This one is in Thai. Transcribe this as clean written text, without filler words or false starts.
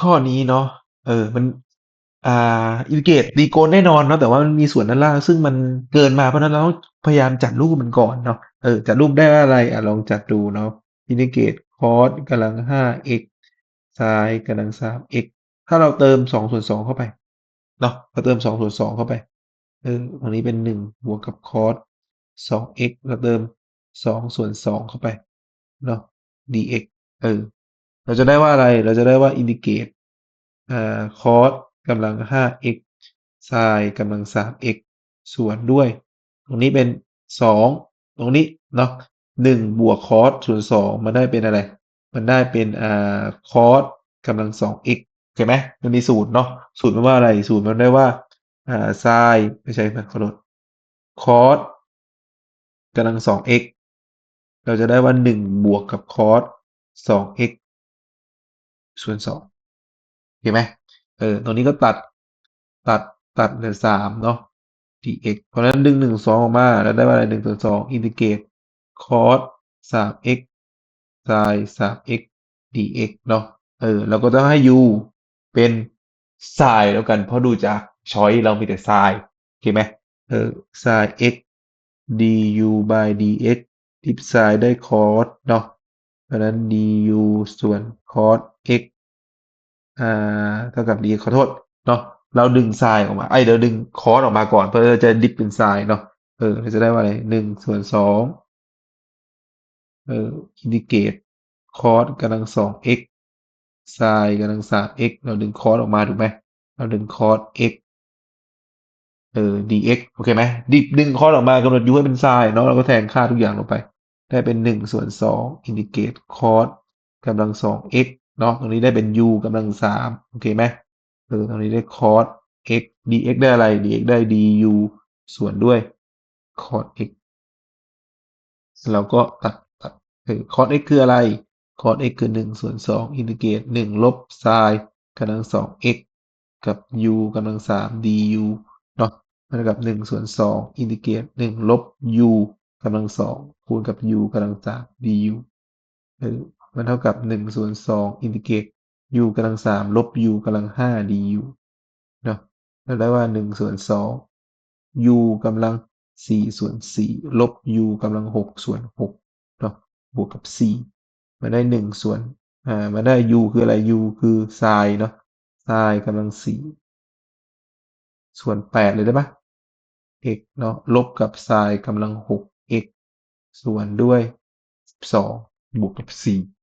ข้อนี้เนาะมันอ่อินดิเกตตีโกนแน่นอนเนาะแต่ว่ามันมีส่วนด้านล่างซึ่งมันเกินมาเพราะฉะนั้นเราต้องพยายามจัดรูปมันก่อนเนาะจัดรูปได้ว่าอะไรลองจัดดูเนาะอินดิเกตคอสกำลังห้า x ไซน์กำลังสาม x ถ้าเราเติม2 ส่วน 2เข้าไปเนาะเราเติม2 ส่วน 2เข้าไปตรงนี้เป็น1 บวกกับคอส2 x เราเติม2 ส่วน 2เข้าไปเนาะ dx เออ เราจะได้ว่าอะไร เราจะได้ว่า indicate cos กำลัง 5x sin กำลัง 3x ส่วนด้วย ตรงนี้เป็น2ตรงนี้เนาะ1 บวก cos ส่วน2มันได้เป็นอะไร มันได้เป็นcos กำลัง 2x โอเคไหมมันมีสูตรเนาะสูตรมันว่าอะไร สูตรมันได้ว่าsin ไม่ใช่ขอโทษ cos กำลัง 2x เราจะได้ว่า1 บวกกับ cos 2x ส่วน2เห็นไหมตรงนี้ก็ตัดตัดเหลือ3เนาะ dx เพราะฉะนั้นดึง1 2ออกมาแล้วได้ว่าอะไร1 ส่วน 2อินทิเกรต cos 3x sin 3x dx เนาะเราก็ต้องให้ u เป็น sin แล้วกันเพราะดูจากช้อยเรามีแต่ sin โอเคไหมsin x du by dx ดิฟ sin ได้ cos เนาะเพราะฉะนั้น du ส่วน cos x เท่ากับ dx ขอโทษเนาะเราดึง sin ออกมาเดี๋ยวดึง cos ออกมาก่อนเพื่อจะดิฟเป็น sin เนาะเราจะได้ว่าอะไร1 ส่วน 2อินทิเกรต cos กำลัง 2x sin กำลัง 3x เราดึง cos ออกมาถูกไหมเราดึง cos x dx โอเคไหมดึงคอสออกมากำหนด u ให้เป็นไซน์เนาะเราก็แทนค่าทุกอย่างลงไปได้เป็น1 ส่วน 2อินทิเกรตคอสกำลัง 2x เนาะตรงนี้ได้เป็น u กำลัง 3โอเคไหมตรงนี้ได้คอส x dx ได้อะไร dx ได้ du ส่วนด้วยคอส x เราก็ตัดคอส x คืออะไรคอส x คือ1 ส่วน 2อินทิเกรต1 ลบไซน์กำลัง 2x กับ u กำลัง 3 du เนาะมันเท่ากับ1 ส่วน 2อินทิเกรต1 ลบ u กำลัง 2คูณกับ u กำลัง 3 du มันเท่ากับ1 ส่วน 2อินทิเกรต u กำลัง 3ลบ u กำลัง 5 du เนาะเราได้ว่า1 ส่วน 2 u กำลัง4 ส่วน 4ลบ u กำลัง6 ส่วน 6เนาะบวกกับ4มาได้1 ส่วนมาได้ u คืออะไร u คือ sin เนาะ sin กำลัง4 ส่วน 8เลยได้ปะ x เนาะลบกับ sin กำลัง 6x ส่วนด้วย12บวกกับ4